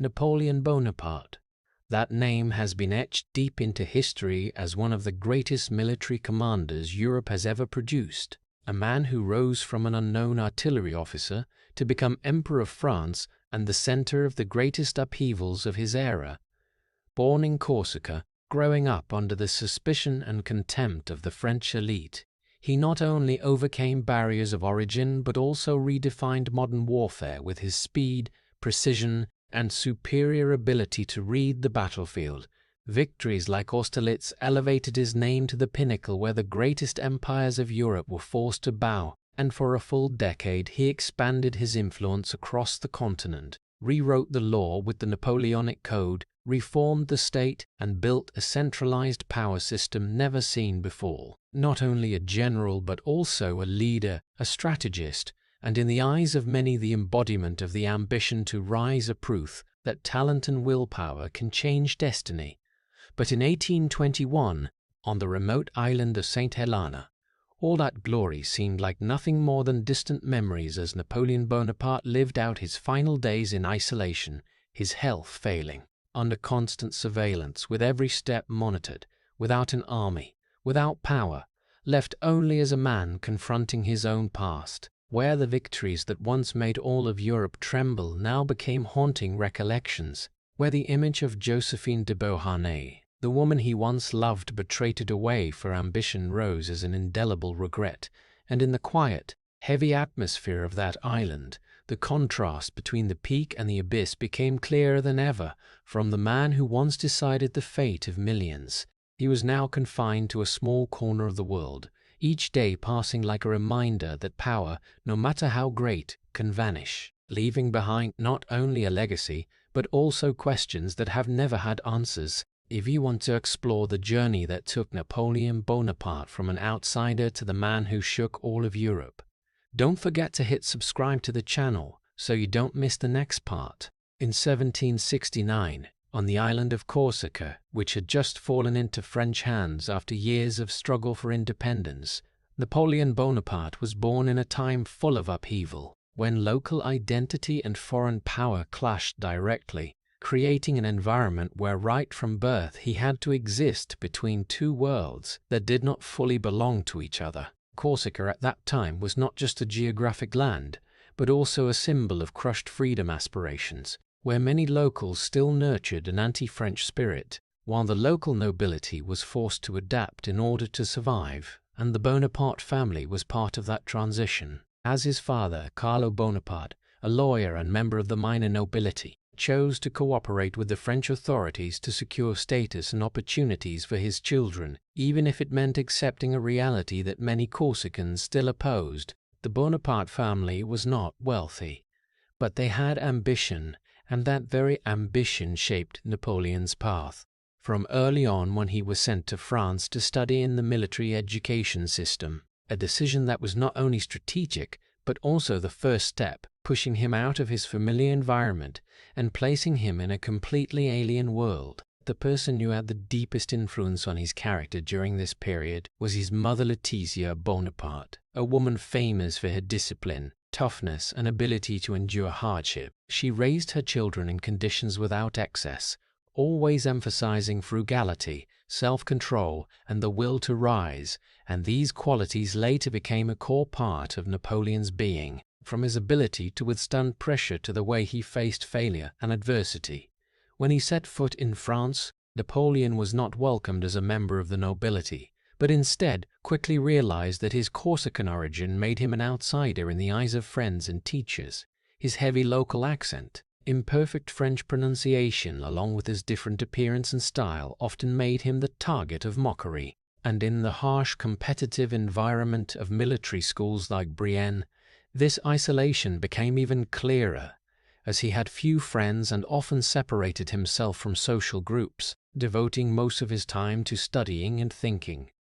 Napoleon Bonaparte. That name has been etched deep into history as one of the greatest military commanders Europe has ever produced, a man who rose from an unknown artillery officer to become Emperor of France and the center of the greatest upheavals of his era. Born in Corsica, growing up under the suspicion and contempt of the French elite, he not only overcame barriers of origin but also redefined modern warfare with his speed, precision, and superior ability to read the battlefield. Victories like Austerlitz elevated his name to the pinnacle where the greatest empires of Europe were forced to bow, and for a full decade he expanded his influence across the continent, rewrote the law with the Napoleonic Code, reformed the state, and built a centralized power system never seen before. Not only a general but also a leader, a strategist, and in the eyes of many the embodiment of the ambition to rise, a proof that talent and willpower can change destiny. But in 1821, on the remote island of Saint Helena, all that glory seemed like nothing more than distant memories as Napoleon Bonaparte lived out his final days in isolation, his health failing, under constant surveillance, with every step monitored, without an army, without power, left only as a man confronting his own past, where the victories that once made all of Europe tremble now became haunting recollections, where the image of Josephine de Beauharnais, the woman he once loved but traded away for ambition, rose as an indelible regret, and in the quiet, heavy atmosphere of that island, the contrast between the peak and the abyss became clearer than ever. From the man who once decided the fate of millions, he was now confined to a small corner of the world, each day passing like a reminder that power, no matter how great, can vanish, leaving behind not only a legacy, but also questions that have never had answers. If you want to explore the journey that took Napoleon Bonaparte from an outsider to the man who shook all of Europe, don't forget to hit subscribe to the channel so you don't miss the next part. In 1769, on the island of Corsica, which had just fallen into French hands after years of struggle for independence, Napoleon Bonaparte was born in a time full of upheaval, when local identity and foreign power clashed directly, creating an environment where right from birth he had to exist between two worlds that did not fully belong to each other. Corsica at that time was not just a geographic land, but also a symbol of crushed freedom aspirations, where many locals still nurtured an anti-French spirit, while the local nobility was forced to adapt in order to survive, and the Bonaparte family was part of that transition, as his father, Carlo Bonaparte, a lawyer and member of the minor nobility, chose to cooperate with the French authorities to secure status and opportunities for his children, even if it meant accepting a reality that many Corsicans still opposed. The Bonaparte family was not wealthy, but they had ambition, and that very ambition shaped Napoleon's path. From early on, when he was sent to France to study in the military education system, a decision that was not only strategic, but also the first step, pushing him out of his familiar environment and placing him in a completely alien world. The person who had the deepest influence on his character during this period was his mother, Laetitia Bonaparte, a woman famous for her discipline, toughness, and ability to endure hardship. She raised her children in conditions without excess, always emphasizing frugality, self-control, and the will to rise, and these qualities later became a core part of Napoleon's being, from his ability to withstand pressure to the way he faced failure and adversity. When he set foot in France, Napoleon was not welcomed as a member of the nobility, but instead quickly realized that his Corsican origin made him an outsider in the eyes of friends and teachers. His heavy local accent, imperfect French pronunciation, along with his different appearance and style, often made him the target of mockery. And in the harsh competitive environment of military schools like Brienne, this isolation became even clearer, as he had few friends and often separated himself from social groups, devoting most of his time to studying and thinking.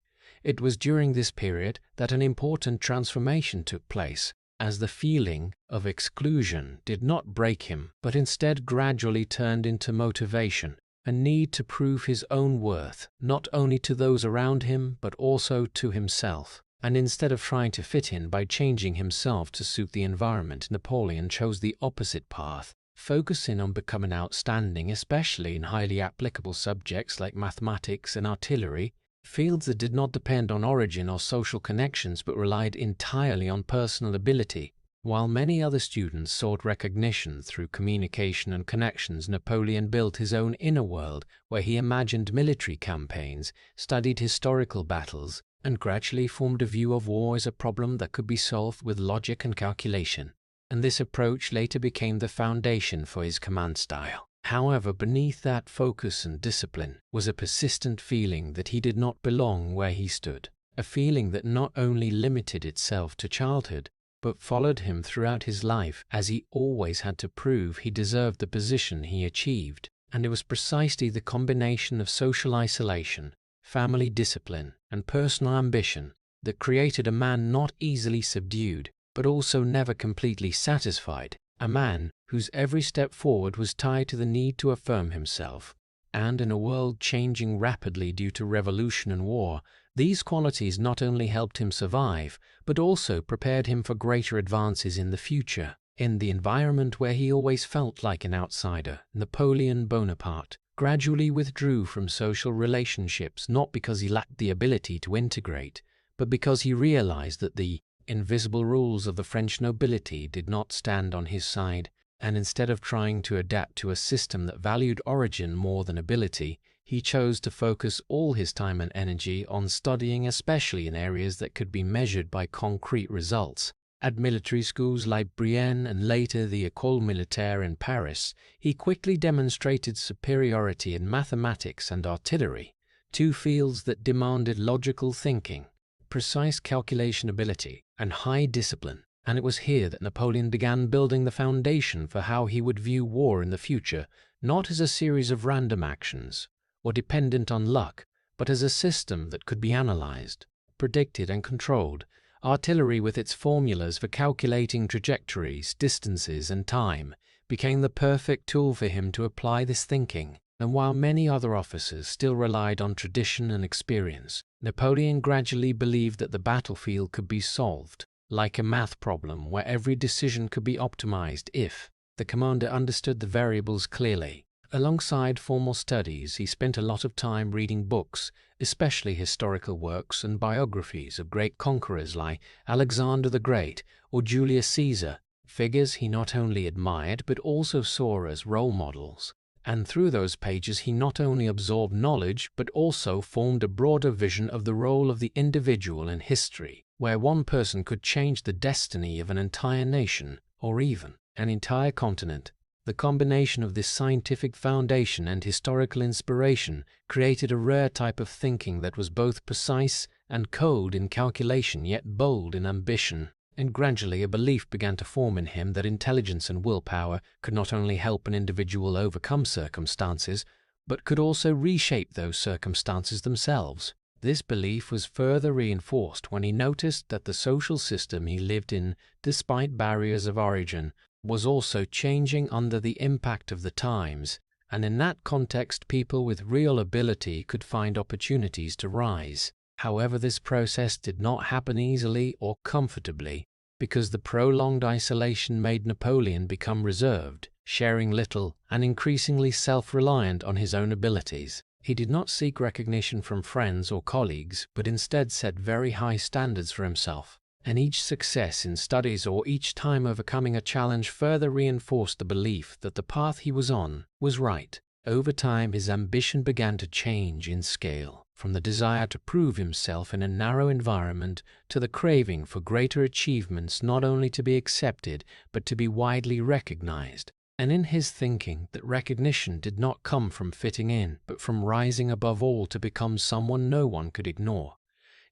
It was during this period that an important transformation took place, as the feeling of exclusion did not break him, but instead gradually turned into motivation, a need to prove his own worth, not only to those around him, but also to himself. And instead of trying to fit in by changing himself to suit the environment, Napoleon chose the opposite path, focusing on becoming outstanding, especially in highly applicable subjects like mathematics and artillery, fields that did not depend on origin or social connections but relied entirely on personal ability. While many other students sought recognition through communication and connections, Napoleon built his own inner world where he imagined military campaigns, studied historical battles, and gradually formed a view of war as a problem that could be solved with logic and calculation. And this approach later became the foundation for his command style. However, beneath that focus and discipline was a persistent feeling that he did not belong where he stood, a feeling that not only limited itself to childhood, but followed him throughout his life, as he always had to prove he deserved the position he achieved. And it was precisely the combination of social isolation, family discipline, and personal ambition that created a man not easily subdued, but also never completely satisfied, a man whose every step forward was tied to the need to affirm himself. And in a world changing rapidly due to revolution and war, these qualities not only helped him survive, but also prepared him for greater advances in the future. In the environment where he always felt like an outsider, Napoleon Bonaparte gradually withdrew from social relationships, not because he lacked the ability to integrate, but because he realized that the invisible rules of the French nobility did not stand on his side, and instead of trying to adapt to a system that valued origin more than ability, he chose to focus all his time and energy on studying, especially in areas that could be measured by concrete results. At military schools like Brienne and later the École Militaire in Paris, he quickly demonstrated superiority in mathematics and artillery, two fields that demanded logical thinking, precise calculation ability, and high discipline. And it was here that Napoleon began building the foundation for how he would view war in the future, not as a series of random actions, or dependent on luck, but as a system that could be analyzed, predicted, and controlled. Artillery, with its formulas for calculating trajectories, distances, and time, became the perfect tool for him to apply this thinking. And while many other officers still relied on tradition and experience, Napoleon gradually believed that the battlefield could be solved, like a math problem where every decision could be optimized if the commander understood the variables clearly. Alongside formal studies, he spent a lot of time reading books, especially historical works and biographies of great conquerors like Alexander the Great or Julius Caesar, figures he not only admired but also saw as role models. And through those pages he not only absorbed knowledge but also formed a broader vision of the role of the individual in history, where one person could change the destiny of an entire nation or even an entire continent. The combination of this scientific foundation and historical inspiration created a rare type of thinking that was both precise and cold in calculation yet bold in ambition. And gradually a belief began to form in him that intelligence and willpower could not only help an individual overcome circumstances, but could also reshape those circumstances themselves. This belief was further reinforced when he noticed that the social system he lived in, despite barriers of origin, was also changing under the impact of the times, and in that context people with real ability could find opportunities to rise. However, this process did not happen easily or comfortably, because the prolonged isolation made Napoleon become reserved, sharing little and increasingly self-reliant on his own abilities. He did not seek recognition from friends or colleagues, but instead set very high standards for himself. And each success in studies or each time overcoming a challenge further reinforced the belief that the path he was on was right. Over time, his ambition began to change in scale, from the desire to prove himself in a narrow environment to the craving for greater achievements, not only to be accepted, but to be widely recognized. And in his thinking, that recognition did not come from fitting in, but from rising above all to become someone no one could ignore.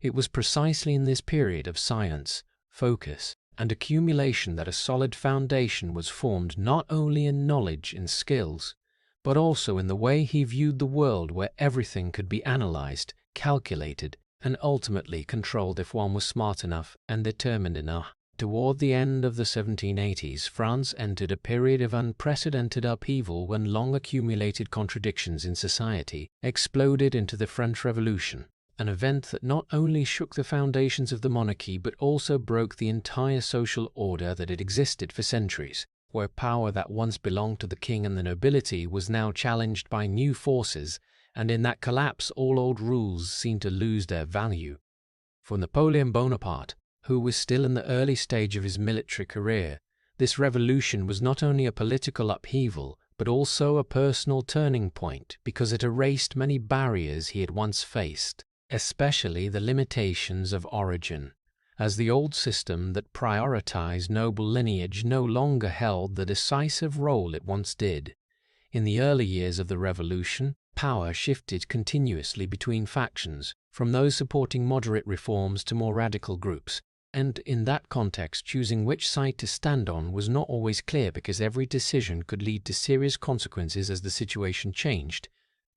It was precisely in this period of silence, focus, and accumulation that a solid foundation was formed, not only in knowledge and skills, but also in the way he viewed the world, where everything could be analyzed, calculated, and ultimately controlled if one was smart enough and determined enough. Toward the end of the 1780s, France entered a period of unprecedented upheaval when long-accumulated contradictions in society exploded into the French Revolution, an event that not only shook the foundations of the monarchy but also broke the entire social order that had existed for centuries. where power that once belonged to the king and the nobility was now challenged by new forces, and in that collapse all old rules seemed to lose their value. For Napoleon Bonaparte, who was still in the early stage of his military career, this revolution was not only a political upheaval, but also a personal turning point, because it erased many barriers he had once faced, especially the limitations of origin, as the old system that prioritized noble lineage no longer held the decisive role it once did. In the early years of the revolution, power shifted continuously between factions, from those supporting moderate reforms to more radical groups, and in that context choosing which side to stand on was not always clear because every decision could lead to serious consequences as the situation changed.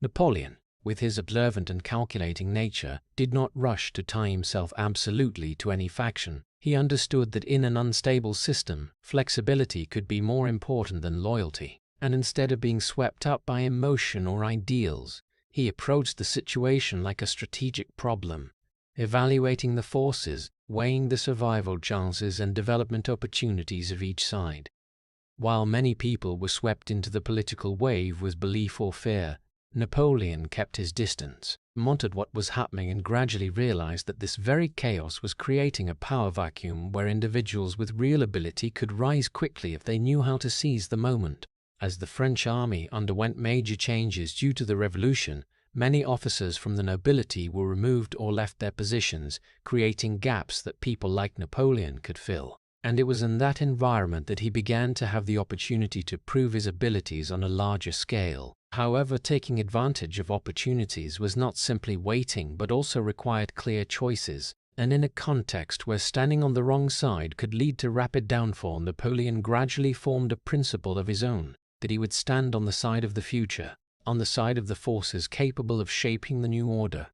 Napoleon, with his observant and calculating nature, did not rush to tie himself absolutely to any faction. He understood that in an unstable system, flexibility could be more important than loyalty, and instead of being swept up by emotion or ideals, he approached the situation like a strategic problem, evaluating the forces, weighing the survival chances and development opportunities of each side. While many people were swept into the political wave with belief or fear, Napoleon kept his distance, monitored what was happening and gradually realized that this very chaos was creating a power vacuum where individuals with real ability could rise quickly if they knew how to seize the moment. As the French army underwent major changes due to the revolution, many officers from the nobility were removed or left their positions, creating gaps that people like Napoleon could fill. And it was in that environment that he began to have the opportunity to prove his abilities on a larger scale. However, taking advantage of opportunities was not simply waiting but also required clear choices. And in a context where standing on the wrong side could lead to rapid downfall, Napoleon gradually formed a principle of his own, that he would stand on the side of the future, on the side of the forces capable of shaping the new order,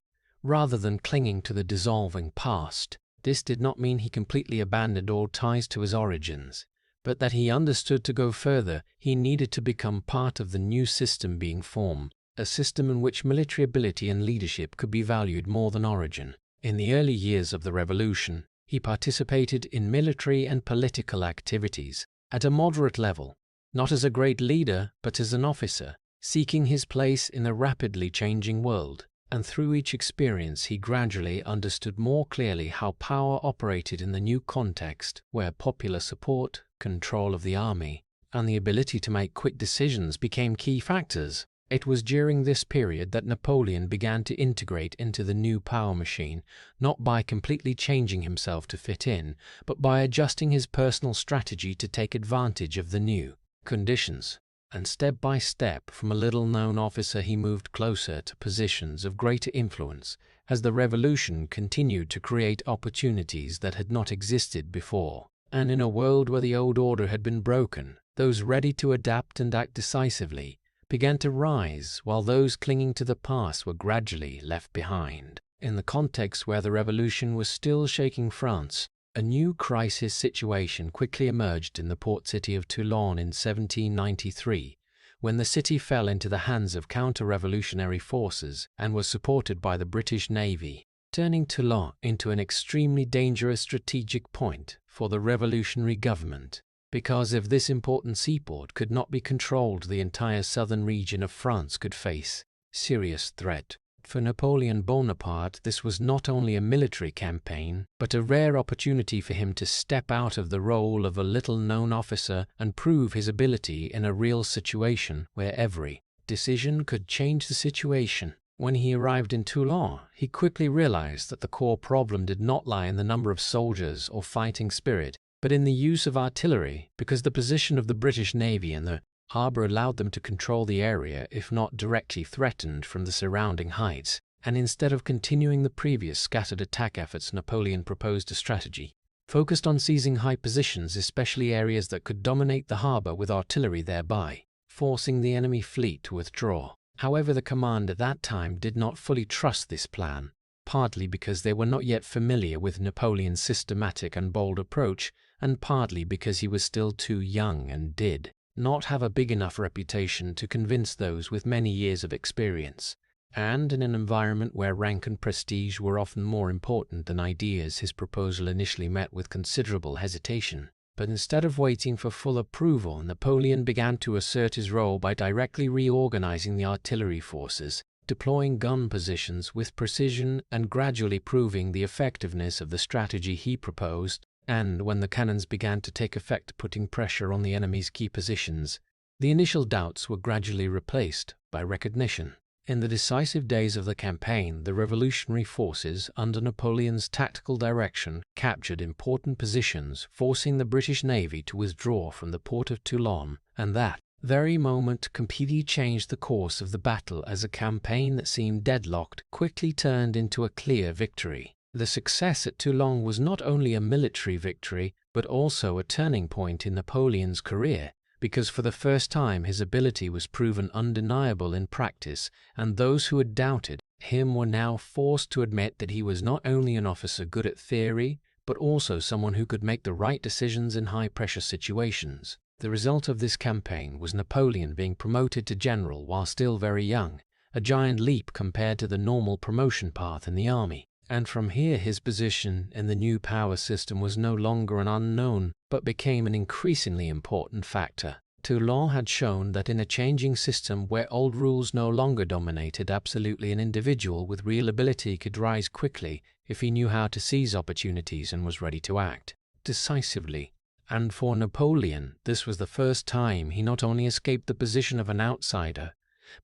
rather than clinging to the dissolving past. This did not mean he completely abandoned all ties to his origins, but that he understood to go further, he needed to become part of the new system being formed, a system in which military ability and leadership could be valued more than origin. In the early years of the revolution, he participated in military and political activities at a moderate level, not as a great leader, but as an officer, seeking his place in a rapidly changing world. And through each experience he gradually understood more clearly how power operated in the new context where popular support, control of the army, and the ability to make quick decisions became key factors. It was during this period that Napoleon began to integrate into the new power machine, not by completely changing himself to fit in, but by adjusting his personal strategy to take advantage of the new conditions. And step by step, from a little-known officer he moved closer to positions of greater influence as the revolution continued to create opportunities that had not existed before. And in a world where the old order had been broken, those ready to adapt and act decisively began to rise, while those clinging to the past were gradually left behind. In the context where the revolution was still shaking France, a new crisis situation quickly emerged in the port city of Toulon in 1793, when the city fell into the hands of counter-revolutionary forces and was supported by the British Navy, turning Toulon into an extremely dangerous strategic point for the revolutionary government. Because if this important seaport could not be controlled, the entire southern region of France could face serious threat. For Napoleon Bonaparte, this was not only a military campaign, but a rare opportunity for him to step out of the role of a little-known officer and prove his ability in a real situation where every decision could change the situation. When he arrived in Toulon, he quickly realized that the core problem did not lie in the number of soldiers or fighting spirit, but in the use of artillery, because the position of the British Navy and the harbor allowed them to control the area if not directly threatened from the surrounding heights, and instead of continuing the previous scattered attack efforts, Napoleon proposed a strategy focused on seizing high positions, especially areas that could dominate the harbor with artillery, thereby forcing the enemy fleet to withdraw. However, the command at that time did not fully trust this plan, partly because they were not yet familiar with Napoleon's systematic and bold approach, and partly because he was still too young and did not have a big enough reputation to convince those with many years of experience. And in an environment where rank and prestige were often more important than ideas, his proposal initially met with considerable hesitation. But instead of waiting for full approval, Napoleon began to assert his role by directly reorganizing the artillery forces, deploying gun positions with precision and gradually proving the effectiveness of the strategy he proposed, and when the cannons began to take effect putting pressure on the enemy's key positions, the initial doubts were gradually replaced by recognition. In the decisive days of the campaign, the revolutionary forces, under Napoleon's tactical direction, captured important positions, forcing the British Navy to withdraw from the port of Toulon, and that very moment completely changed the course of the battle as a campaign that seemed deadlocked quickly turned into a clear victory. The success at Toulon was not only a military victory, but also a turning point in Napoleon's career, because for the first time his ability was proven undeniable in practice, and those who had doubted him were now forced to admit that he was not only an officer good at theory, but also someone who could make the right decisions in high-pressure situations. The result of this campaign was Napoleon being promoted to general while still very young, a giant leap compared to the normal promotion path in the army. And from here his position in the new power system was no longer an unknown, but became an increasingly important factor. Toulon had shown that in a changing system where old rules no longer dominated absolutely, an individual with real ability could rise quickly if he knew how to seize opportunities and was ready to act decisively. And for Napoleon, this was the first time he not only escaped the position of an outsider,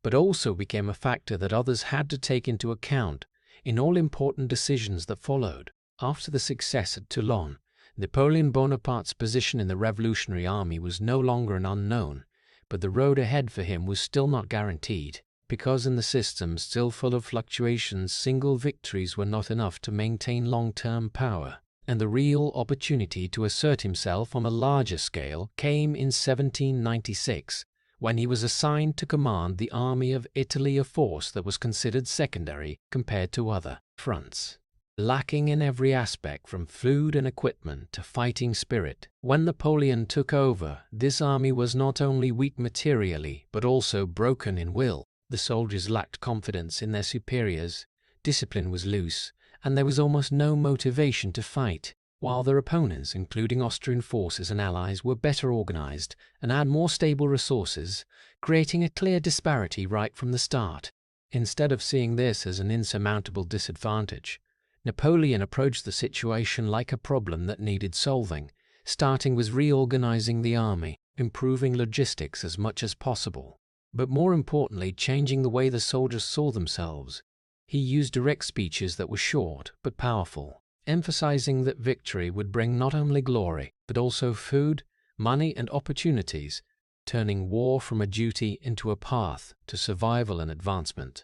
but also became a factor that others had to take into account in all important decisions that followed. After the success at Toulon, Napoleon Bonaparte's position in the Revolutionary Army was no longer an unknown, but the road ahead for him was still not guaranteed, because in the system still full of fluctuations, single victories were not enough to maintain long-term power, and the real opportunity to assert himself on a larger scale came in 1796, when he was assigned to command the Army of Italy, a force that was considered secondary compared to other fronts, lacking in every aspect from food and equipment to fighting spirit. When Napoleon took over, this army was not only weak materially, but also broken in will. The soldiers lacked confidence in their superiors, discipline was loose, and there was almost no motivation to fight, while their opponents, including Austrian forces and allies, were better organized and had more stable resources, creating a clear disparity right from the start. Instead of seeing this as an insurmountable disadvantage, Napoleon approached the situation like a problem that needed solving, starting with reorganizing the army, improving logistics as much as possible, but more importantly, changing the way the soldiers saw themselves. He used direct speeches that were short but powerful, emphasizing that victory would bring not only glory, but also food, money, and opportunities, turning war from a duty into a path to survival and advancement.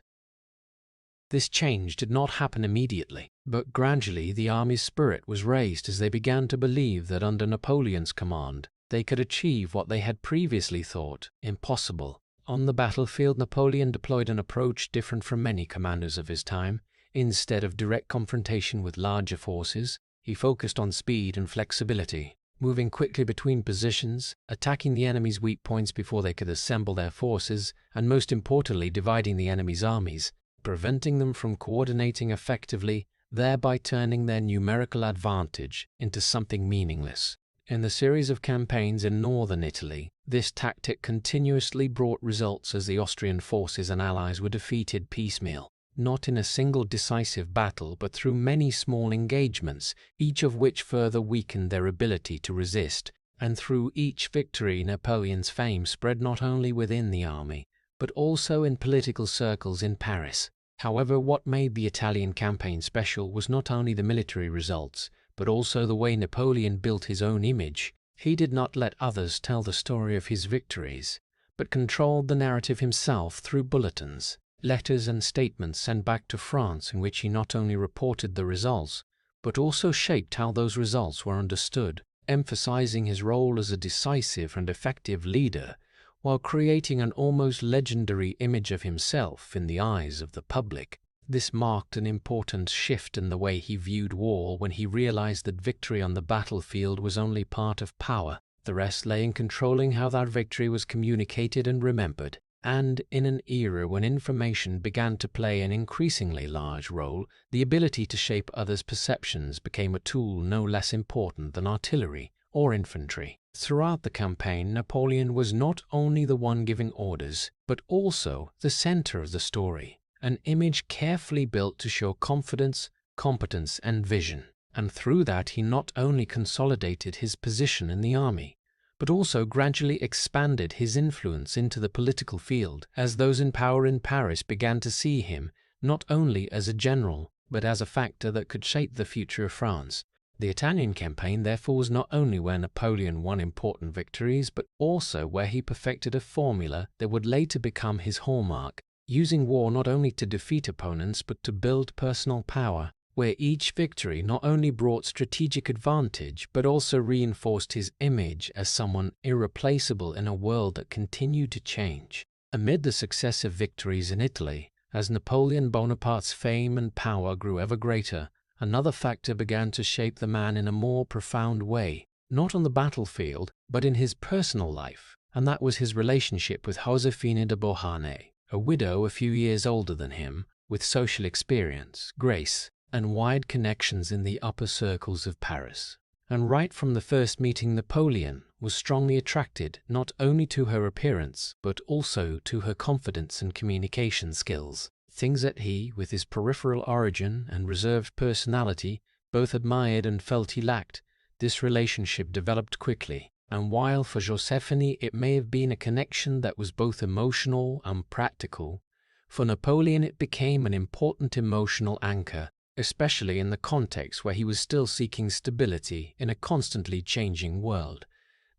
This change did not happen immediately, but gradually the army's spirit was raised as they began to believe that under Napoleon's command they could achieve what they had previously thought impossible. On the battlefield, Napoleon deployed an approach different from many commanders of his time. Instead of direct confrontation with larger forces, he focused on speed and flexibility, moving quickly between positions, attacking the enemy's weak points before they could assemble their forces, and most importantly, dividing the enemy's armies, preventing them from coordinating effectively, thereby turning their numerical advantage into something meaningless. In the series of campaigns in northern Italy, this tactic continuously brought results as the Austrian forces and allies were defeated piecemeal, not in a single decisive battle, but through many small engagements, each of which further weakened their ability to resist. And through each victory, Napoleon's fame spread not only within the army, but also in political circles in Paris. However, what made the Italian campaign special was not only the military results, but also the way Napoleon built his own image. He did not let others tell the story of his victories, but controlled the narrative himself through bulletins, letters and statements sent back to France, in which he not only reported the results, but also shaped how those results were understood, emphasizing his role as a decisive and effective leader, while creating an almost legendary image of himself in the eyes of the public. This marked an important shift in the way he viewed war when he realized that victory on the battlefield was only part of power. The rest lay in controlling how that victory was communicated and remembered. And in an era when information began to play an increasingly large role, the ability to shape others' perceptions became a tool no less important than artillery or infantry. Throughout the campaign, Napoleon was not only the one giving orders, but also the center of the story, an image carefully built to show confidence, competence, and vision. And through that, he not only consolidated his position in the army, but also gradually expanded his influence into the political field, as those in power in Paris began to see him not only as a general, but as a factor that could shape the future of France. The Italian campaign, therefore, was not only where Napoleon won important victories, but also where he perfected a formula that would later become his hallmark, using war not only to defeat opponents, but to build personal power, where each victory not only brought strategic advantage, but also reinforced his image as someone irreplaceable in a world that continued to change. Amid the successive victories in Italy, as Napoleon Bonaparte's fame and power grew ever greater, another factor began to shape the man in a more profound way, not on the battlefield, but in his personal life, and that was his relationship with Josefina de Beauharnais, a widow a few years older than him, with social experience, grace, and wide connections in the upper circles of Paris. And right from the first meeting, Napoleon was strongly attracted not only to her appearance, but also to her confidence and communication skills, things that he, with his peripheral origin and reserved personality, both admired and felt he lacked. This relationship developed quickly, and while for Josephine it may have been a connection that was both emotional and practical, for Napoleon it became an important emotional anchor, especially in the context where he was still seeking stability in a constantly changing world.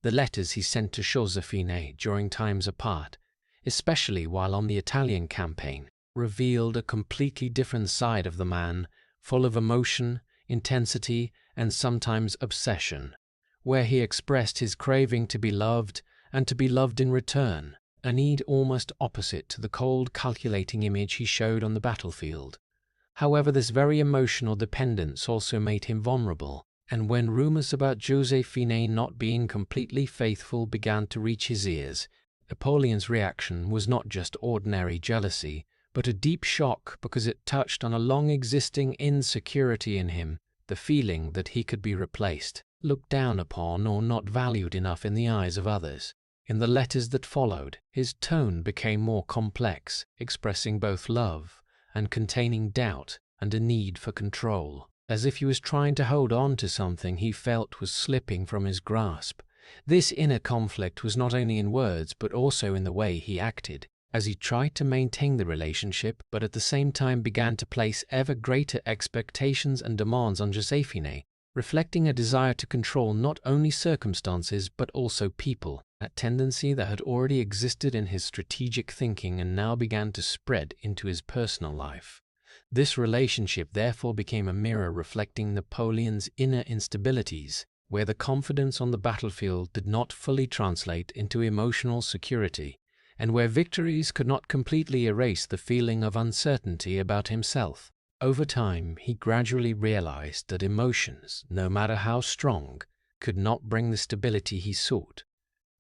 The letters he sent to Josephine during times apart, especially while on the Italian campaign, revealed a completely different side of the man, full of emotion, intensity, and sometimes obsession, where he expressed his craving to be loved and to be loved in return, a need almost opposite to the cold, calculating image he showed on the battlefield. However, this very emotional dependence also made him vulnerable, and when rumors about Josephine not being completely faithful began to reach his ears, Napoleon's reaction was not just ordinary jealousy, but a deep shock because it touched on a long-existing insecurity in him, the feeling that he could be replaced, looked down upon, or not valued enough in the eyes of others. In the letters that followed, his tone became more complex, expressing both love and containing doubt and a need for control, as if he was trying to hold on to something he felt was slipping from his grasp. This inner conflict was not only in words, but also in the way he acted, as he tried to maintain the relationship, but at the same time began to place ever greater expectations and demands on Josephine, reflecting a desire to control not only circumstances but also people, a tendency that had already existed in his strategic thinking and now began to spread into his personal life. This relationship therefore became a mirror reflecting Napoleon's inner instabilities, where the confidence on the battlefield did not fully translate into emotional security, and where victories could not completely erase the feeling of uncertainty about himself. Over time, he gradually realized that emotions, no matter how strong, could not bring the stability he sought.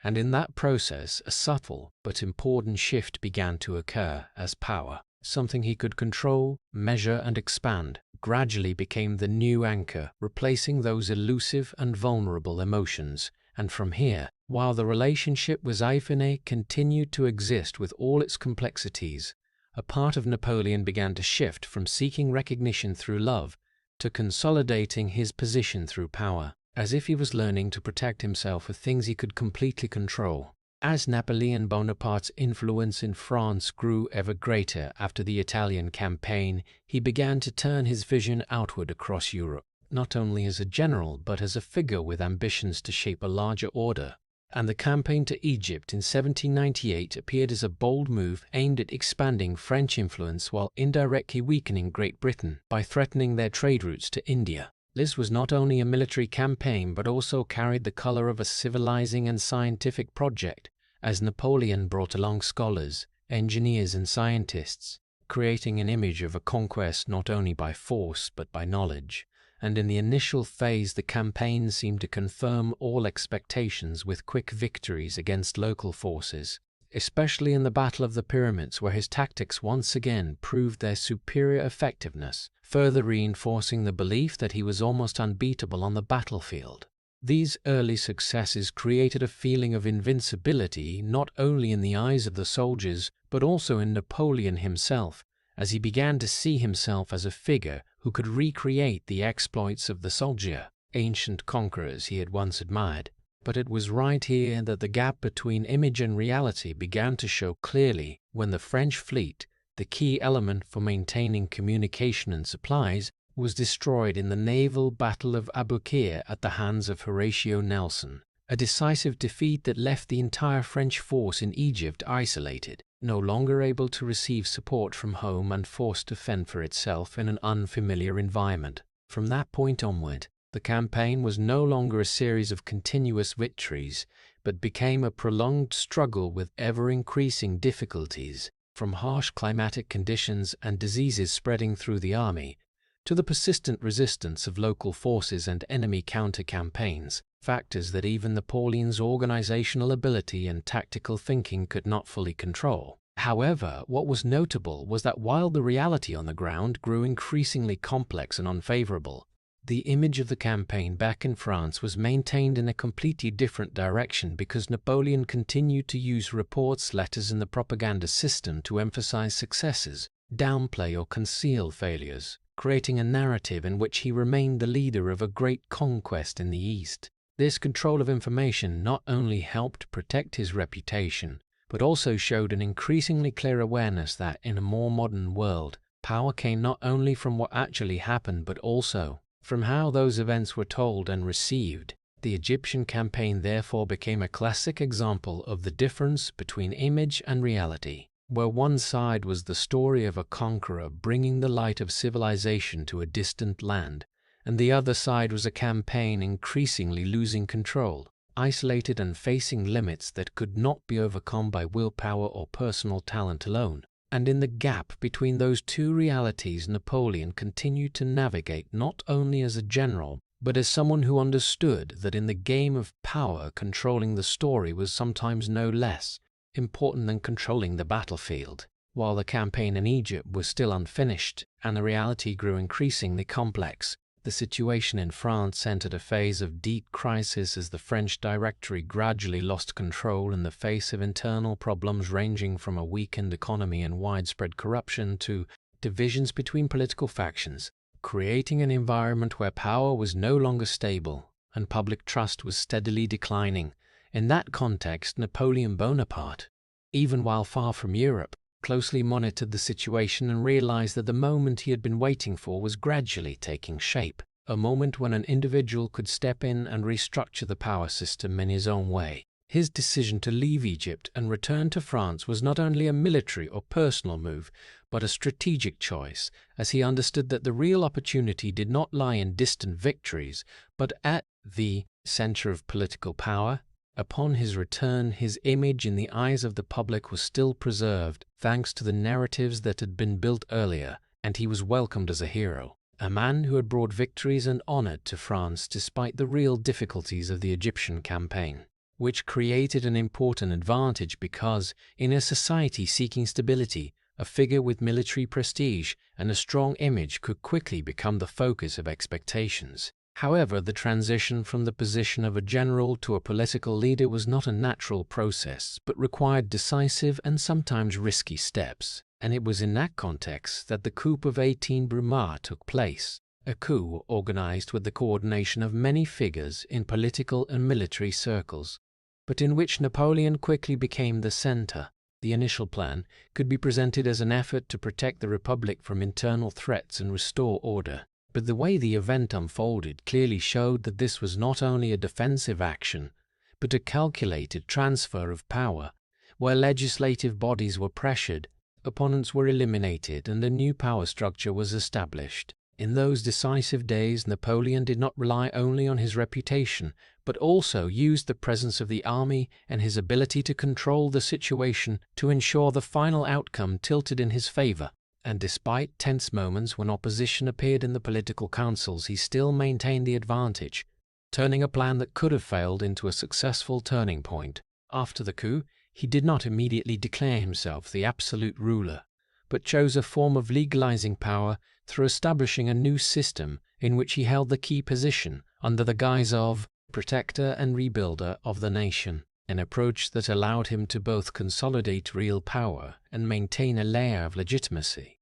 And in that process, a subtle but important shift began to occur as power, something he could control, measure, and expand, gradually became the new anchor, replacing those elusive and vulnerable emotions. And from here, while the relationship with Josephine continued to exist with all its complexities, a part of Napoleon began to shift from seeking recognition through love to consolidating his position through power, as if he was learning to protect himself with things he could completely control. As Napoleon Bonaparte's influence in France grew ever greater after the Italian campaign, he began to turn his vision outward across Europe, not only as a general but as a figure with ambitions to shape a larger order. And the campaign to Egypt in 1798 appeared as a bold move aimed at expanding French influence while indirectly weakening Great Britain by threatening their trade routes to India. This was not only a military campaign but also carried the color of a civilizing and scientific project, as Napoleon brought along scholars, engineers, and scientists, creating an image of a conquest not only by force but by knowledge. And in the initial phase, the campaign seemed to confirm all expectations with quick victories against local forces, especially in the Battle of the Pyramids, where his tactics once again proved their superior effectiveness, further reinforcing the belief that he was almost unbeatable on the battlefield. These early successes created a feeling of invincibility not only in the eyes of the soldiers but also in Napoleon himself, as he began to see himself as a figure who could recreate the exploits of the soldier, ancient conquerors he had once admired. But it was right here that the gap between image and reality began to show clearly when the French fleet, the key element for maintaining communication and supplies, was destroyed in the naval battle of Aboukir at the hands of Horatio Nelson, a decisive defeat that left the entire French force in Egypt isolated, no longer able to receive support from home and forced to fend for itself in an unfamiliar environment. From that point onward, the campaign was no longer a series of continuous victories, but became a prolonged struggle with ever-increasing difficulties, from harsh climatic conditions and diseases spreading through the army, to the persistent resistance of local forces and enemy counter-campaigns, factors that even Napoleon's organizational ability and tactical thinking could not fully control. However, what was notable was that while the reality on the ground grew increasingly complex and unfavorable, the image of the campaign back in France was maintained in a completely different direction because Napoleon continued to use reports, letters, and the propaganda system to emphasize successes, downplay or conceal failures, creating a narrative in which he remained the leader of a great conquest in the East. This control of information not only helped protect his reputation, but also showed an increasingly clear awareness that, in a more modern world, power came not only from what actually happened but also from how those events were told and received. The Egyptian campaign therefore became a classic example of the difference between image and reality, where one side was the story of a conqueror bringing the light of civilization to a distant land, and the other side was a campaign increasingly losing control, isolated and facing limits that could not be overcome by willpower or personal talent alone. And in the gap between those two realities, Napoleon continued to navigate not only as a general, but as someone who understood that in the game of power, controlling the story was sometimes no less important than controlling the battlefield. While the campaign in Egypt was still unfinished and the reality grew increasingly complex, the situation in France entered a phase of deep crisis as the French Directory gradually lost control in the face of internal problems ranging from a weakened economy and widespread corruption to divisions between political factions, creating an environment where power was no longer stable and public trust was steadily declining. In that context, Napoleon Bonaparte, even while far from Europe, closely monitored the situation and realized that the moment he had been waiting for was gradually taking shape, a moment when an individual could step in and restructure the power system in his own way. His decision to leave Egypt and return to France was not only a military or personal move, but a strategic choice, as he understood that the real opportunity did not lie in distant victories, but at the center of political power. Upon his return, his image in the eyes of the public was still preserved, thanks to the narratives that had been built earlier, and he was welcomed as a hero, a man who had brought victories and honor to France despite the real difficulties of the Egyptian campaign, which created an important advantage because, in a society seeking stability, a figure with military prestige and a strong image could quickly become the focus of expectations. However, the transition from the position of a general to a political leader was not a natural process, but required decisive and sometimes risky steps. And it was in that context that the coup of 18 Brumaire took place, a coup organized with the coordination of many figures in political and military circles, but in which Napoleon quickly became the center. The initial plan could be presented as an effort to protect the Republic from internal threats and restore order. But the way the event unfolded clearly showed that this was not only a defensive action, but a calculated transfer of power. Where legislative bodies were pressured, opponents were eliminated and a new power structure was established. In those decisive days, Napoleon did not rely only on his reputation, but also used the presence of the army and his ability to control the situation to ensure the final outcome tilted in his favor. And despite tense moments when opposition appeared in the political councils, he still maintained the advantage, turning a plan that could have failed into a successful turning point. After the coup, he did not immediately declare himself the absolute ruler, but chose a form of legalizing power through establishing a new system in which he held the key position under the guise of protector and rebuilder of the nation, an approach that allowed him to both consolidate real power and maintain a layer of legitimacy.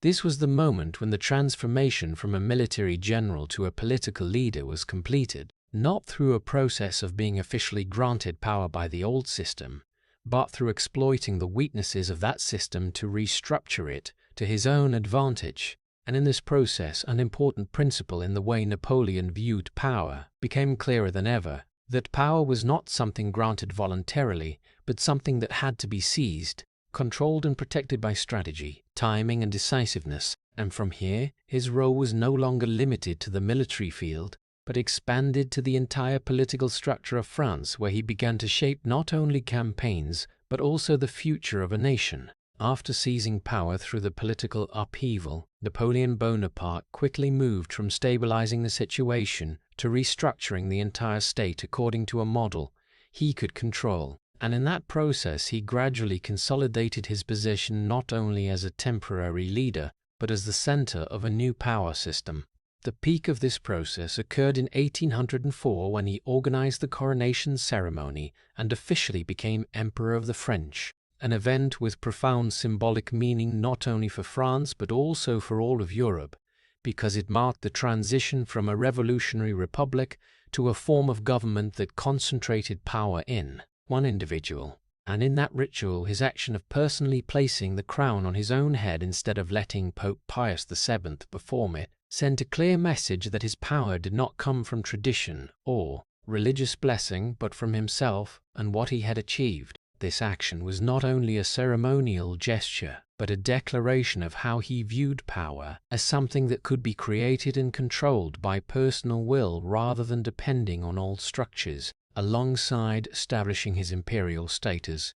This was the moment when the transformation from a military general to a political leader was completed, not through a process of being officially granted power by the old system, but through exploiting the weaknesses of that system to restructure it to his own advantage. And in this process, an important principle in the way Napoleon viewed power became clearer than ever, that power was not something granted voluntarily, but something that had to be seized, controlled and protected by strategy, timing and decisiveness. And from here, his role was no longer limited to the military field, but expanded to the entire political structure of France, where he began to shape not only campaigns, but also the future of a nation. After seizing power through the political upheaval, Napoleon Bonaparte quickly moved from stabilizing the situation to restructuring the entire state according to a model he could control. And in that process, he gradually consolidated his position not only as a temporary leader, but as the center of a new power system. The peak of this process occurred in 1804 when he organized the coronation ceremony and officially became Emperor of the French, an event with profound symbolic meaning not only for France but also for all of Europe, because it marked the transition from a revolutionary republic to a form of government that concentrated power in one individual. And in that ritual, his action of personally placing the crown on his own head instead of letting Pope Pius VII perform it sent a clear message that his power did not come from tradition or religious blessing, but from himself and what he had achieved. This action was not only a ceremonial gesture, but a declaration of how he viewed power as something that could be created and controlled by personal will rather than depending on old structures. Alongside establishing his imperial status,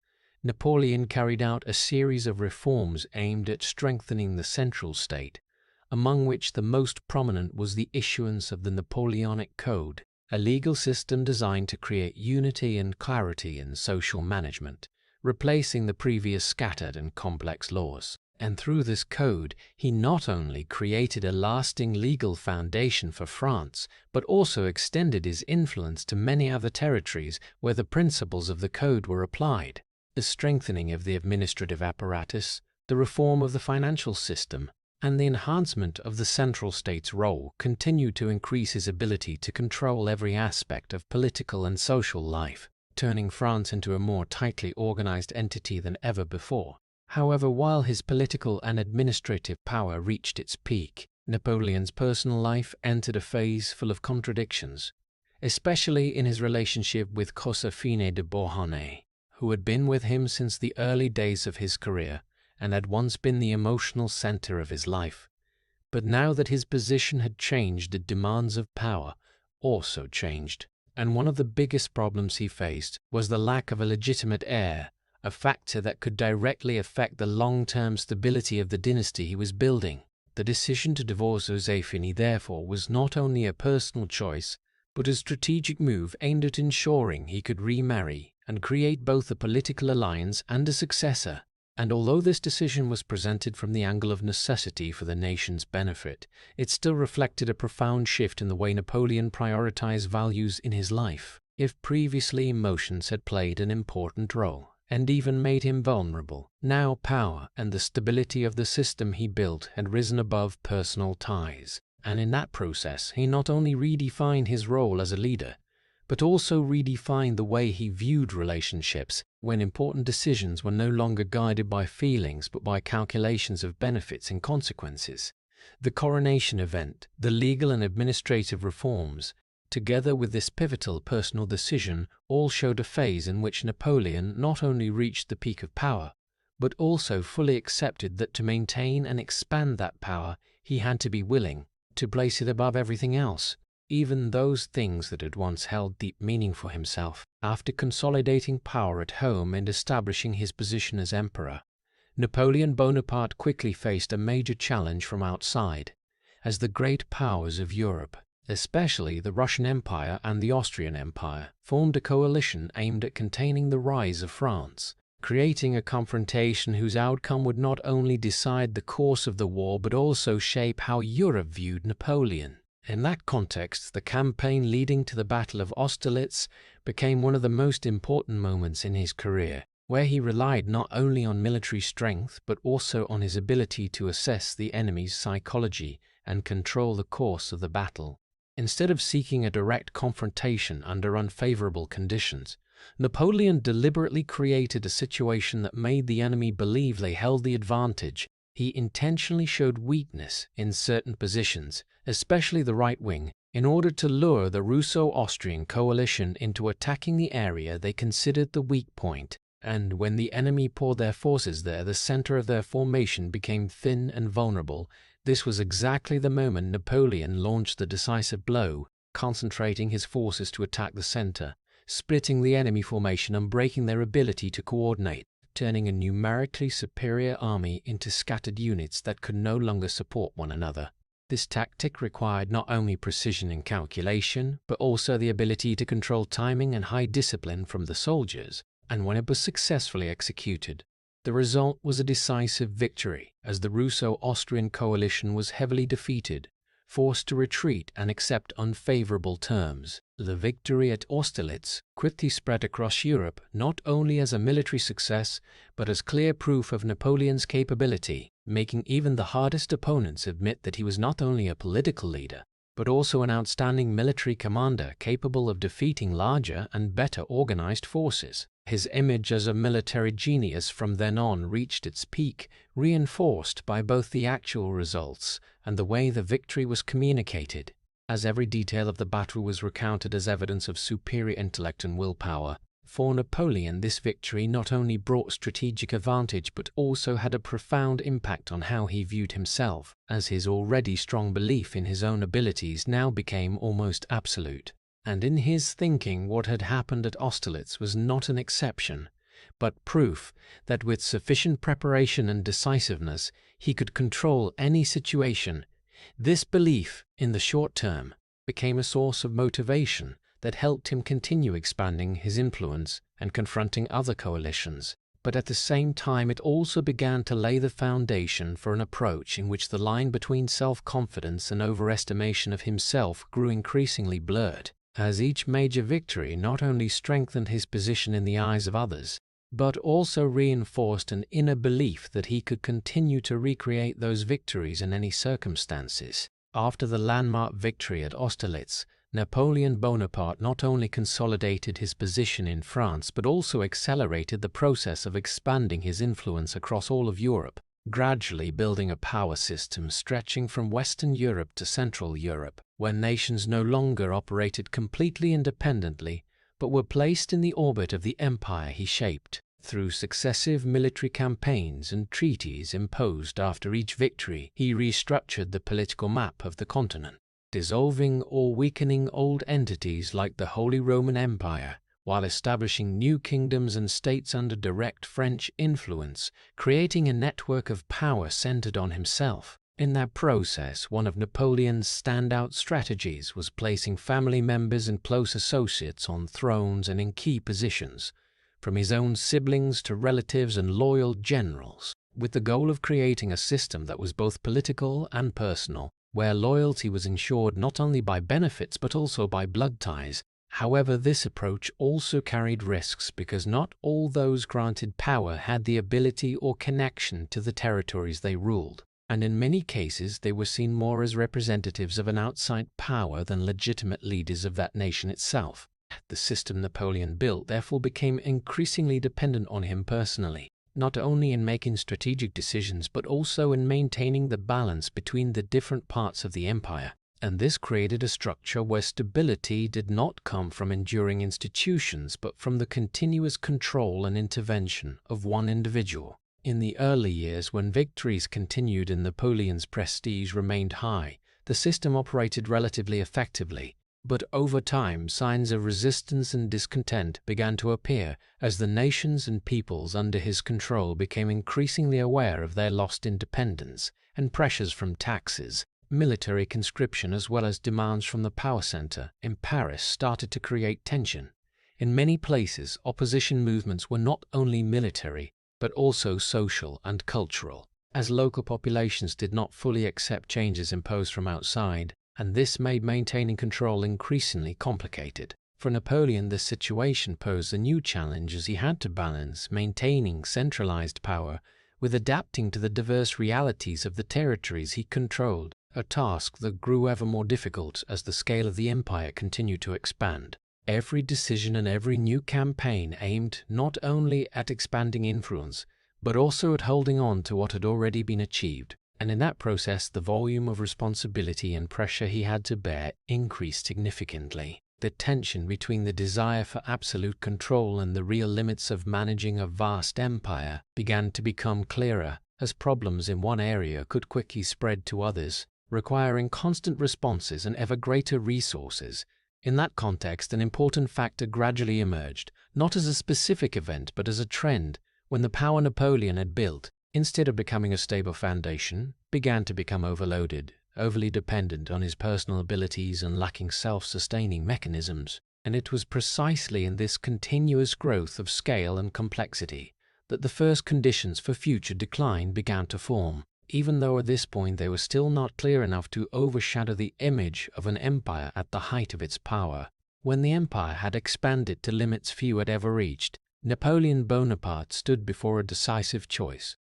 Napoleon carried out a series of reforms aimed at strengthening the central state, among which the most prominent was the issuance of the Napoleonic Code, a legal system designed to create unity and clarity in social management, replacing the previous scattered and complex laws. And through this code, he not only created a lasting legal foundation for France, but also extended his influence to many other territories where the principles of the code were applied. The strengthening of the administrative apparatus, the reform of the financial system, and the enhancement of the central state's role continued to increase his ability to control every aspect of political and social life, turning France into a more tightly organized entity than ever before. However, while his political and administrative power reached its peak, Napoleon's personal life entered a phase full of contradictions, especially in his relationship with Joséphine de Beauharnais, who had been with him since the early days of his career and had once been the emotional center of his life. But now that his position had changed, the demands of power also changed, and one of the biggest problems he faced was the lack of a legitimate heir, a factor that could directly affect the long-term stability of the dynasty he was building. The decision to divorce Joséphine, therefore, was not only a personal choice, but a strategic move aimed at ensuring he could remarry and create both a political alliance and a successor. And although this decision was presented from the angle of necessity for the nation's benefit, it still reflected a profound shift in the way Napoleon prioritized values in his life. If previously emotions had played an important role and even made him vulnerable, now power and the stability of the system he built had risen above personal ties. And in that process, he not only redefined his role as a leader, but also redefined the way he viewed relationships when important decisions were no longer guided by feelings but by calculations of benefits and consequences. The coronation event, the legal and administrative reforms, together with this pivotal personal decision, all showed a phase in which Napoleon not only reached the peak of power, but also fully accepted that to maintain and expand that power, he had to be willing to place it above everything else, even those things that had once held deep meaning for himself. After consolidating power at home and establishing his position as emperor, Napoleon Bonaparte quickly faced a major challenge from outside, as the great powers of Europe, especially the Russian Empire and the Austrian Empire, formed a coalition aimed at containing the rise of France, creating a confrontation whose outcome would not only decide the course of the war but also shape how Europe viewed Napoleon. In that context, the campaign leading to the Battle of Austerlitz became one of the most important moments in his career, where he relied not only on military strength but also on his ability to assess the enemy's psychology and control the course of the battle. Instead of seeking a direct confrontation under unfavorable conditions, Napoleon deliberately created a situation that made the enemy believe they held the advantage. He intentionally showed weakness in certain positions, especially the right wing, in order to lure the Russo-Austrian coalition into attacking the area they considered the weak point. And when the enemy poured their forces there, the center of their formation became thin and vulnerable. This was exactly the moment Napoleon launched the decisive blow, concentrating his forces to attack the center, splitting the enemy formation and breaking their ability to coordinate, turning a numerically superior army into scattered units that could no longer support one another. This tactic required not only precision in calculation, but also the ability to control timing and high discipline from the soldiers, and when it was successfully executed, the result was a decisive victory, as the Russo-Austrian coalition was heavily defeated, forced to retreat and accept unfavorable terms. The victory at Austerlitz quickly spread across Europe not only as a military success, but as clear proof of Napoleon's capability, making even the hardest opponents admit that he was not only a political leader, but also an outstanding military commander capable of defeating larger and better organized forces. His image as a military genius from then on reached its peak, reinforced by both the actual results and the way the victory was communicated, as every detail of the battle was recounted as evidence of superior intellect and willpower. For Napoleon, this victory not only brought strategic advantage but also had a profound impact on how he viewed himself, as his already strong belief in his own abilities now became almost absolute. And in his thinking, what had happened at Austerlitz was not an exception, but proof that with sufficient preparation and decisiveness, he could control any situation. This belief, in the short term, became a source of motivation that helped him continue expanding his influence and confronting other coalitions. But at the same time, it also began to lay the foundation for an approach in which the line between self-confidence and overestimation of himself grew increasingly blurred, as each major victory not only strengthened his position in the eyes of others, but also reinforced an inner belief that he could continue to recreate those victories in any circumstances. After the landmark victory at Austerlitz, Napoleon Bonaparte not only consolidated his position in France but also accelerated the process of expanding his influence across all of Europe, gradually building a power system stretching from Western Europe to Central Europe, where nations no longer operated completely independently but were placed in the orbit of the empire he shaped. Through successive military campaigns and treaties imposed after each victory, he restructured the political map of the continent, dissolving or weakening old entities like the Holy Roman Empire, while establishing new kingdoms and states under direct French influence, creating a network of power centered on himself. In that process, one of Napoleon's standout strategies was placing family members and close associates on thrones and in key positions, from his own siblings to relatives and loyal generals, with the goal of creating a system that was both political and personal, where loyalty was ensured not only by benefits but also by blood ties. However, this approach also carried risks because not all those granted power had the ability or connection to the territories they ruled, and in many cases they were seen more as representatives of an outside power than legitimate leaders of that nation itself. The system Napoleon built therefore became increasingly dependent on him personally, not only in making strategic decisions but also in maintaining the balance between the different parts of the empire. And this created a structure where stability did not come from enduring institutions but from the continuous control and intervention of one individual. In the early years, when victories continued and Napoleon's prestige remained high, the system operated relatively effectively. But over time, signs of resistance and discontent began to appear as the nations and peoples under his control became increasingly aware of their lost independence, and pressures from taxes, military conscription as well as demands from the power center in Paris started to create tension. In many places, opposition movements were not only military but also social and cultural, as local populations did not fully accept changes imposed from outside, and this made maintaining control increasingly complicated. For Napoleon, this situation posed a new challenge as he had to balance maintaining centralized power with adapting to the diverse realities of the territories he controlled, a task that grew ever more difficult as the scale of the empire continued to expand. Every decision and every new campaign aimed not only at expanding influence, but also at holding on to what had already been achieved. And in that process, the volume of responsibility and pressure he had to bear increased significantly. The tension between the desire for absolute control and the real limits of managing a vast empire began to become clearer, as problems in one area could quickly spread to others, requiring constant responses and ever greater resources. In that context, an important factor gradually emerged, not as a specific event but as a trend, when the power Napoleon had built, instead of becoming a stable foundation, began to become overloaded, overly dependent on his personal abilities and lacking self-sustaining mechanisms. And it was precisely in this continuous growth of scale and complexity that the first conditions for future decline began to form, even though at this point they were still not clear enough to overshadow the image of an empire at the height of its power. When the empire had expanded to limits few had ever reached, Napoleon Bonaparte stood before a decisive choice: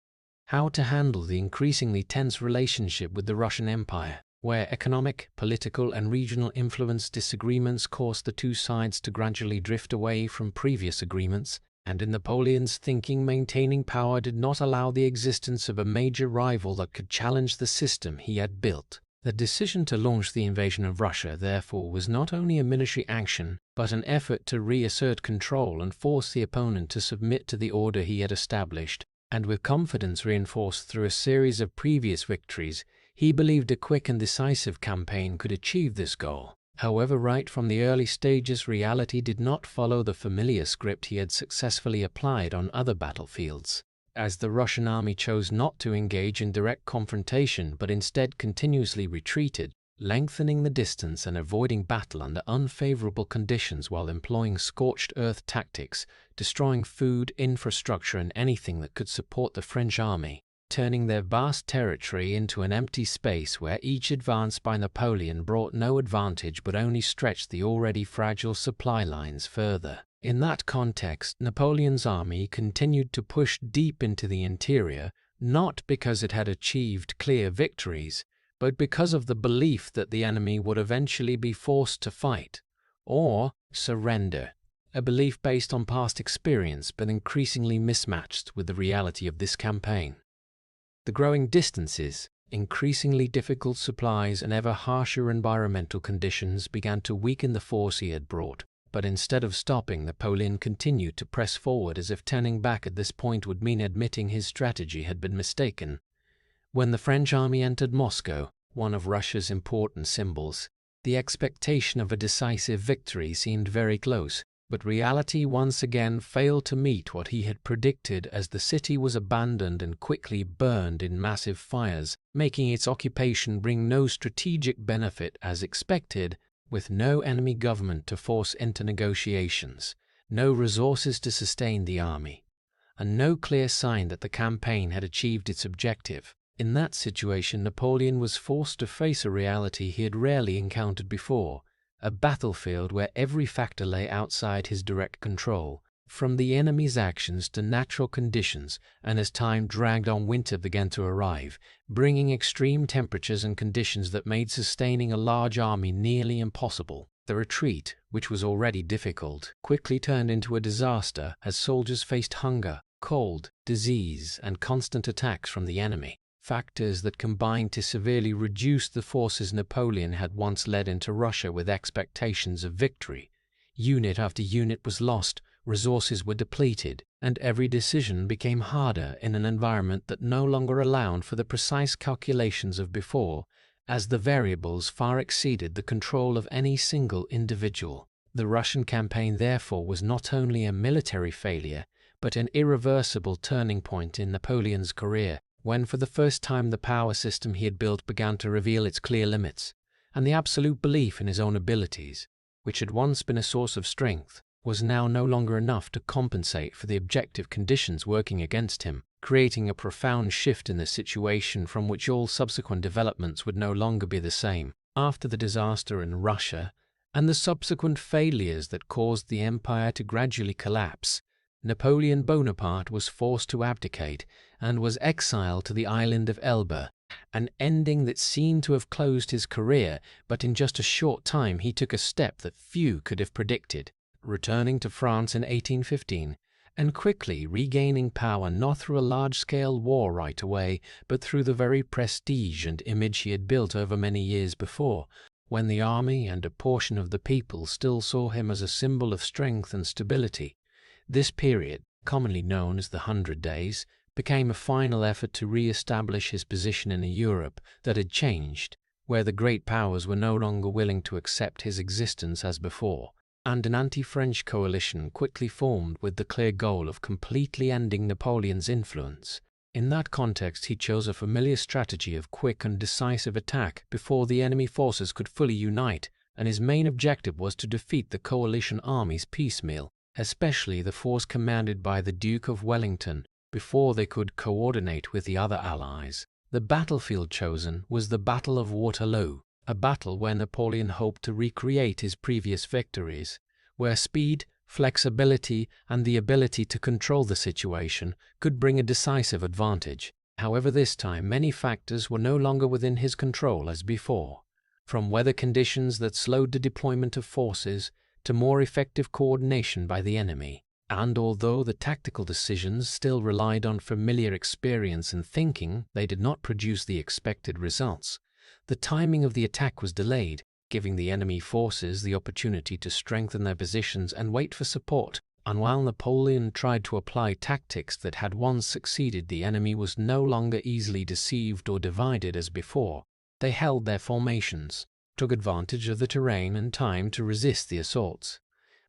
how to handle the increasingly tense relationship with the Russian Empire, where economic, political, and regional influence disagreements caused the two sides to gradually drift away from previous agreements. And in Napoleon's thinking, maintaining power did not allow the existence of a major rival that could challenge the system he had built. The decision to launch the invasion of Russia, therefore, was not only a military action, but an effort to reassert control and force the opponent to submit to the order he had established. And with confidence reinforced through a series of previous victories, he believed a quick and decisive campaign could achieve this goal. However, right from the early stages, reality did not follow the familiar script he had successfully applied on other battlefields. As the Russian army chose not to engage in direct confrontation but instead continuously retreated, lengthening the distance and avoiding battle under unfavorable conditions while employing scorched earth tactics, destroying food, infrastructure, and anything that could support the French army, turning their vast territory into an empty space where each advance by Napoleon brought no advantage but only stretched the already fragile supply lines further. In that context, Napoleon's army continued to push deep into the interior, not because it had achieved clear victories, but because of the belief that the enemy would eventually be forced to fight or surrender, a belief based on past experience but increasingly mismatched with the reality of this campaign. The growing distances, increasingly difficult supplies, and ever harsher environmental conditions began to weaken the force he had brought. But instead of stopping, Napoleon continued to press forward, as if turning back at this point would mean admitting his strategy had been mistaken. When the French army entered Moscow, one of Russia's important symbols, the expectation of a decisive victory seemed very close. But reality once again failed to meet what he had predicted, as the city was abandoned and quickly burned in massive fires, making its occupation bring no strategic benefit as expected. With no enemy government to force into negotiations, no resources to sustain the army, and no clear sign that the campaign had achieved its objective. In that situation, Napoleon was forced to face a reality he had rarely encountered before, a battlefield where every factor lay outside his direct control, from the enemy's actions to natural conditions. And as time dragged on, winter began to arrive, bringing extreme temperatures and conditions that made sustaining a large army nearly impossible. The retreat, which was already difficult, quickly turned into a disaster as soldiers faced hunger, cold, disease, and constant attacks from the enemy. Factors that combined to severely reduce the forces Napoleon had once led into Russia with expectations of victory. Unit after unit was lost, resources were depleted, and every decision became harder in an environment that no longer allowed for the precise calculations of before, as the variables far exceeded the control of any single individual. The Russian campaign, therefore, was not only a military failure, but an irreversible turning point in Napoleon's career, when for the first time the power system he had built began to reveal its clear limits, and the absolute belief in his own abilities, which had once been a source of strength, was now no longer enough to compensate for the objective conditions working against him, creating a profound shift in the situation from which all subsequent developments would no longer be the same. After the disaster in Russia and the subsequent failures that caused the empire to gradually collapse, Napoleon Bonaparte was forced to abdicate and was exiled to the island of Elba, an ending that seemed to have closed his career, but in just a short time he took a step that few could have predicted, returning to France in 1815 and quickly regaining power not through a large-scale war right away, but through the very prestige and image he had built over many years before, when the army and a portion of the people still saw him as a symbol of strength and stability. This period, commonly known as the 100 Days, became a final effort to re-establish his position in a Europe that had changed, where the great powers were no longer willing to accept his existence as before, and an anti-French coalition quickly formed with the clear goal of completely ending Napoleon's influence. In that context, he chose a familiar strategy of quick and decisive attack before the enemy forces could fully unite, and his main objective was to defeat the coalition armies piecemeal, especially the force commanded by the Duke of Wellington, before they could coordinate with the other allies. The battlefield chosen was the Battle of Waterloo, a battle where Napoleon hoped to recreate his previous victories, where speed, flexibility, and the ability to control the situation could bring a decisive advantage. However, this time many factors were no longer within his control as before, from weather conditions that slowed the deployment of forces to more effective coordination by the enemy. And although the tactical decisions still relied on familiar experience and thinking, they did not produce the expected results. The timing of the attack was delayed, giving the enemy forces the opportunity to strengthen their positions and wait for support. And while Napoleon tried to apply tactics that had once succeeded, the enemy was no longer easily deceived or divided as before. They held their formations, took advantage of the terrain and time to resist the assaults.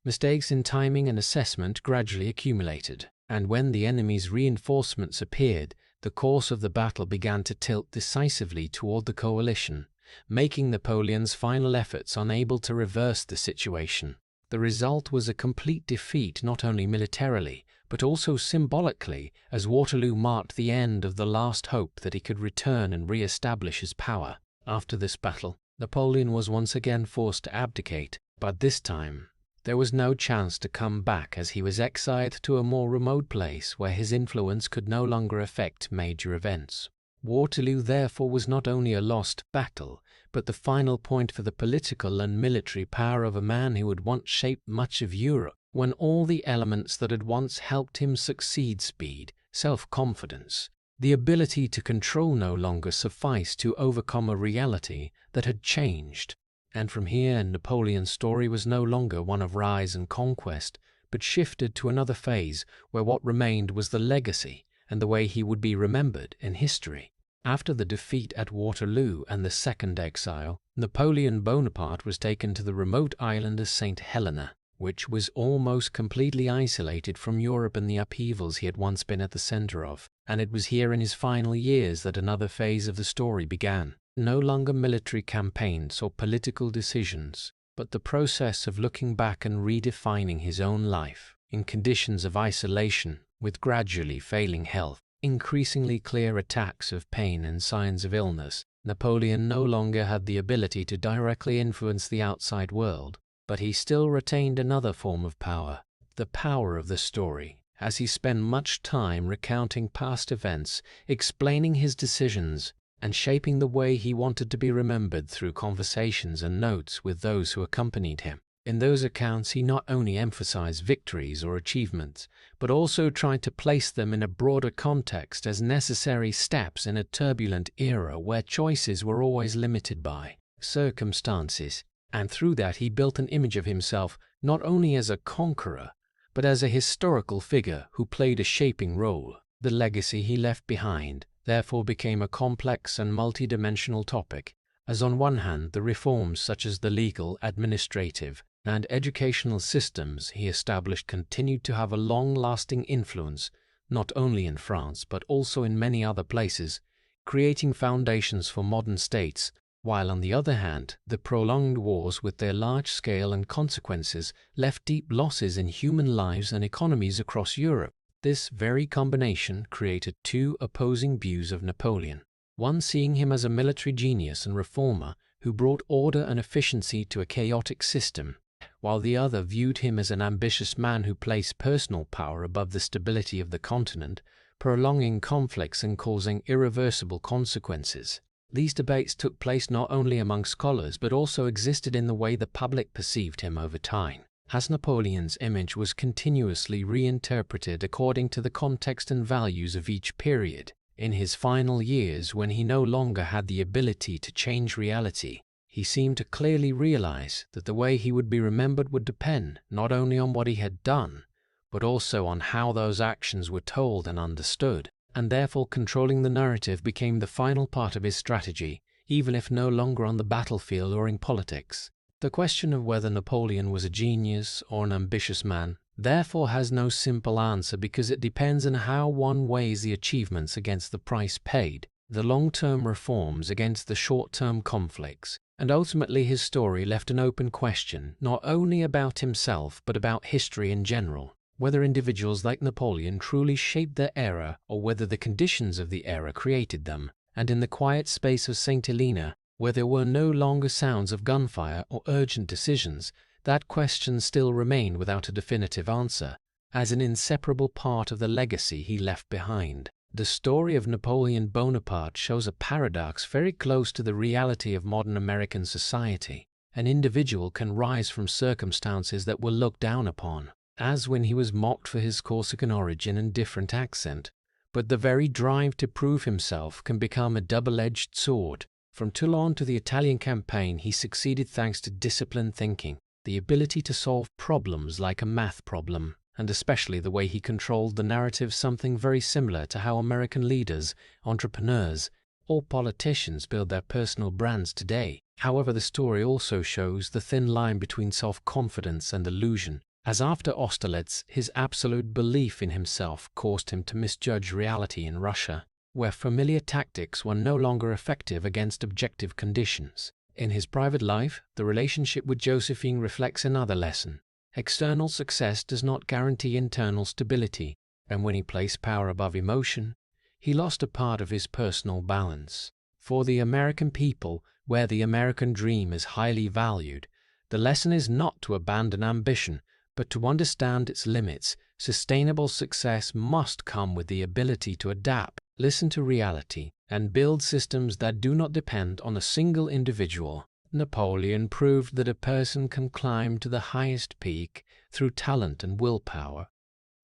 Mistakes in timing and assessment gradually accumulated, and when the enemy's reinforcements appeared, the course of the battle began to tilt decisively toward the coalition, making Napoleon's final efforts unable to reverse the situation. The result was a complete defeat not only militarily, but also symbolically, as Waterloo marked the end of the last hope that he could return and re-establish his power. After this battle, Napoleon was once again forced to abdicate, but this time there was no chance to come back, as he was exiled to a more remote place where his influence could no longer affect major events. Waterloo therefore was not only a lost battle, but the final point for the political and military power of a man who had once shaped much of Europe, when all the elements that had once helped him succeed, speed, self-confidence, the ability to control, no longer sufficed to overcome a reality that had changed. And from here, Napoleon's story was no longer one of rise and conquest, but shifted to another phase where what remained was the legacy and the way he would be remembered in history. After the defeat at Waterloo and the second exile, Napoleon Bonaparte was taken to the remote island of Saint Helena, which was almost completely isolated from Europe and the upheavals he had once been at the center of, and it was here in his final years that another phase of the story began. No longer military campaigns or political decisions, but the process of looking back and redefining his own life in conditions of isolation, with gradually failing health, increasingly clear attacks of pain and signs of illness. Napoleon no longer had the ability to directly influence the outside world, but he still retained another form of power, the power of the story, as he spent much time recounting past events, explaining his decisions, and shaping the way he wanted to be remembered through conversations and notes with those who accompanied him. In those accounts, he not only emphasized victories or achievements, but also tried to place them in a broader context as necessary steps in a turbulent era where choices were always limited by circumstances. And through that, he built an image of himself not only as a conqueror, but as a historical figure who played a shaping role. The legacy he left behind therefore became a complex and multidimensional topic, as on one hand the reforms such as the legal, administrative, and educational systems he established continued to have a long-lasting influence not only in France but also in many other places, creating foundations for modern states, while on the other hand the prolonged wars with their large scale and consequences left deep losses in human lives and economies across Europe. This very combination created two opposing views of Napoleon, one seeing him as a military genius and reformer who brought order and efficiency to a chaotic system, while the other viewed him as an ambitious man who placed personal power above the stability of the continent, prolonging conflicts and causing irreversible consequences. These debates took place not only among scholars but also existed in the way the public perceived him over time, as Napoleon's image was continuously reinterpreted according to the context and values of each period. In his final years, when he no longer had the ability to change reality, he seemed to clearly realize that the way he would be remembered would depend not only on what he had done, but also on how those actions were told and understood, and therefore controlling the narrative became the final part of his strategy, even if no longer on the battlefield or in politics. The question of whether Napoleon was a genius or an ambitious man therefore has no simple answer, because it depends on how one weighs the achievements against the price paid, the long-term reforms against the short-term conflicts, and ultimately his story left an open question not only about himself but about history in general, whether individuals like Napoleon truly shaped their era or whether the conditions of the era created them. And in the quiet space of Saint Helena, where there were no longer sounds of gunfire or urgent decisions, that question still remained without a definitive answer, as an inseparable part of the legacy he left behind. The story of Napoleon Bonaparte shows a paradox very close to the reality of modern American society. An individual can rise from circumstances that were looked down upon, as when he was mocked for his Corsican origin and different accent, but the very drive to prove himself can become a double-edged sword. From Toulon to the Italian campaign, he succeeded thanks to disciplined thinking, the ability to solve problems like a math problem, and especially the way he controlled the narrative, something very similar to how American leaders, entrepreneurs, or politicians build their personal brands today. However, the story also shows the thin line between self-confidence and illusion, as after Austerlitz, his absolute belief in himself caused him to misjudge reality in Russia, where familiar tactics were no longer effective against objective conditions. In his private life, the relationship with Josephine reflects another lesson. External success does not guarantee internal stability, and when he placed power above emotion, he lost a part of his personal balance. For the American people, where the American dream is highly valued, the lesson is not to abandon ambition, but to understand its limits. Sustainable success must come with the ability to adapt, listen to reality, and build systems that do not depend on a single individual. Napoleon proved that a person can climb to the highest peak through talent and willpower,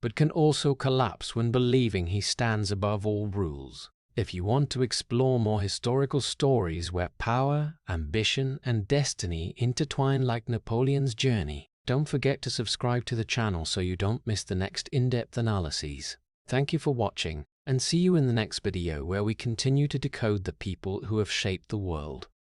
but can also collapse when believing he stands above all rules. If you want to explore more historical stories where power, ambition, and destiny intertwine like Napoleon's journey, don't forget to subscribe to the channel so you don't miss the next in-depth analyses. Thank you for watching, and see you in the next video where we continue to decode the people who have shaped the world.